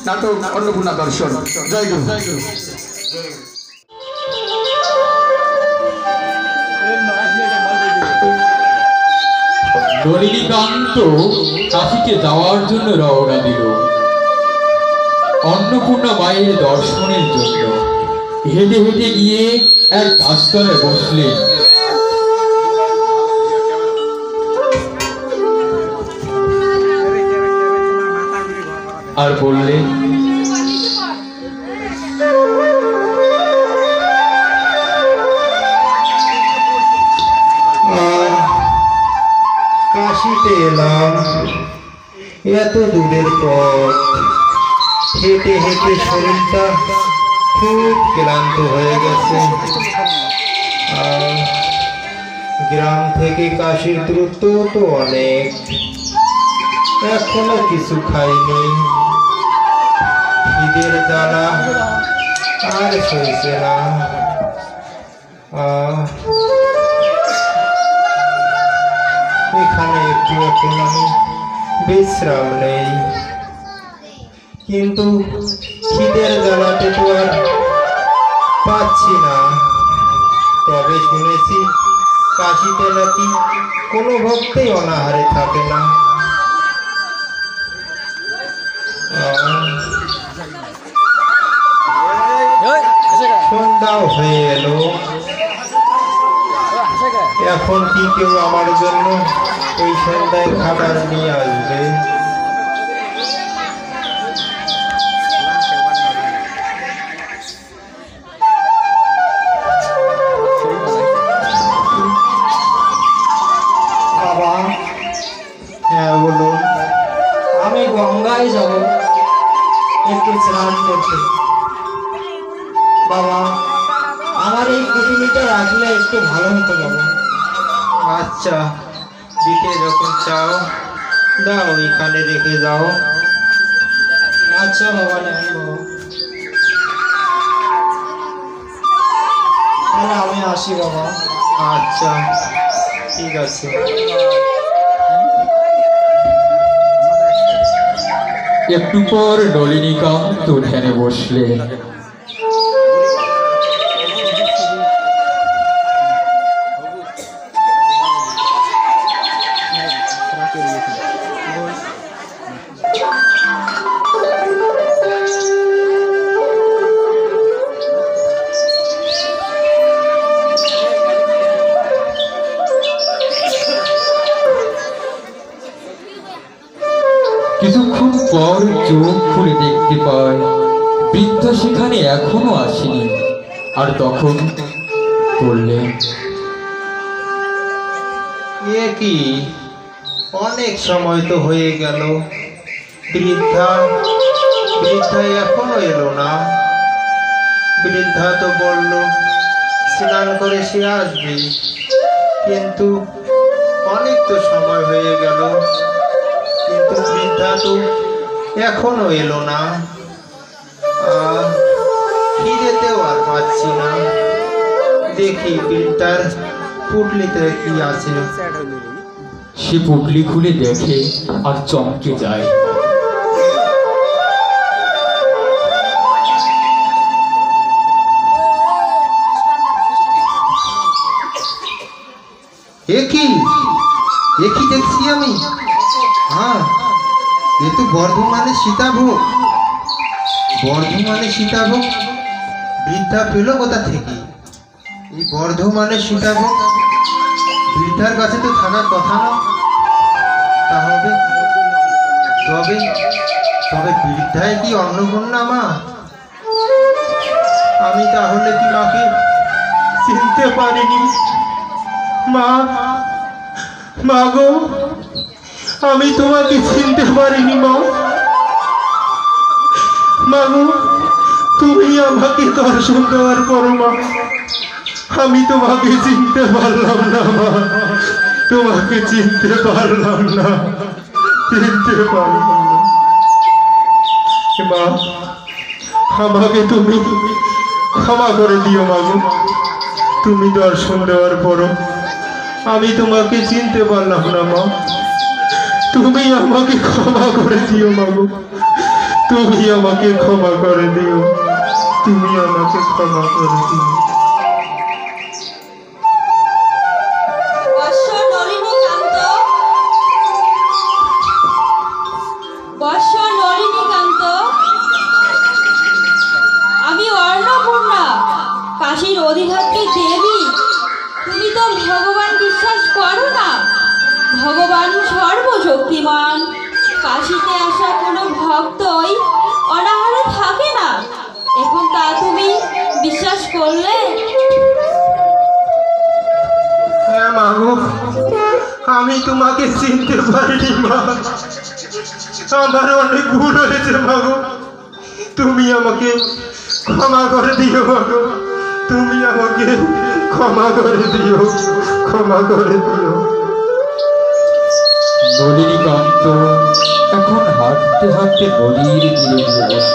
নাটক অন্নপূর্ণা দর্শন। জয় গুরু। নলিনীকান্ত কাশীতে যাওয়ার জন্য রওনা দিল অন্নপূর্ণা মায়ের দর্শনের জন্য। হেঁটে হেঁটে গিয়ে এক গাছতলায় বসলেন। আর বললেন, কাশিতে এলাম, এত দূরের পথ হেঁটে হেঁটে শরীরটা খুব ক্লান্ত হয়ে গেছে। গ্রাম থেকে কাশির দূরত্ব তো অনেক, এখনো কিছু খাইনি। খিদের জ্বালা আর সইছে না। এখানে একটু এখন আমি বিশ্রাম নেই, কিন্তু খিদের জ্বালাতে তো আর পাচ্ছি না। তবে শুনেছি কাশিতে নাকি কোনো ভক্তই অনাহারে থাকে না। সন্ধ্যাও হয়ে এলো, এখন কি কেউ আমার জন্য এই সন্ধ্যায় খাবার নিয়ে আসবে? বাবা, হ্যাঁ বলুন। আমি গঙ্গায় যাব একটু স্নান করতে। বাবা, আমার এই কুটুমিটা রাখলে একটু ভালো হতো বাবা। আচ্ছা, দিতে যখন চাও দাও, এখানে রেখে যাও। আচ্ছা বাবা, নেন বাবা। তাহলে আমি আসি বাবা। আচ্ছা ঠিক আছে। একটু পর নলিনীকান্ত ধ্যানে বসলেন। কিছুক্ষণ পর চোখ খুলে দেখতে পায় বৃদ্ধা সেখানে এখনো আসেনি। আর তখন বললেন, এ কি, অনেক সময় তো হয়ে গেল, বৃদ্ধা এখনো এলো না। বৃদ্ধা তো বলল স্নান করে সে আসবে, কিন্তু অনেক তো সময় হয়ে গেল, কিন্তু বৃদ্ধা তো এখনো এলো না। খিদেতেও আর পাচ্ছি না। দেখি বৃদ্ধার পুটলিতে কি আছে। সে পুটলি খুলে দেখে আর চমকে যায়। একই দেখছি আমি। হ্যাঁ, এ তো বর্ধমানের সীতাভোগ। বৃদ্ধা পেল কোথা থেকে? এই বর্ধমানের সীতাভোগ বৃদ্ধার কাছে তো থাকার কথা না। তবে বৃদ্ধায় কি অন্নপূর্ণা মা? আমি তাহলে কি মাকে চিনতে পারিনি? মা গো, আমি তোমাকে চিনতে পারিনি মা। গো, তুমি আমাকে দর্শন দেওয়ার পর মা আমি তোমাকে চিনতে পারলাম না মা। তোমাকে চিনতে পারলাম না। মা, আমাকে তুমি ক্ষমা করে দিও মা গো। তুমি দর্শন দেওয়ার পরও আমি তোমাকে চিনতে পারলাম না মা। তুমি আমাকে ক্ষমা করে দিও মা গো। তুমি আমাকে ক্ষমা করে দিও, তুমি আমাকে ক্ষমা করে দিও। বৎস নলিনীকান্ত, বৎস নলিনীকান্ত, আমি অন্নপূর্ণা, কাশীর অধিধাত্রী দেবী। তুমি তো ভগবান বিশ্বাস করো না? ভগবান সর্বশক্তিমান, কাশীতে আসা কোনো ভক্তই অনাহারে থাকে না। এখন তা তুমি বিশ্বাস করলে? হ্যাঁ মা গো, আমি তোমাকে চিনতে পারিনি মা, আমার অনেক ভুল হয়েছে মা গো, তুমি আমাকে ক্ষমা করে দিও মা গো, তুমি আমাকে ক্ষমা করে দিও, ক্ষমা করে দিও। নলিনীকান্ত এখন হাঁটতে হাঁটতে নদীর তীরে গিয়ে বসল।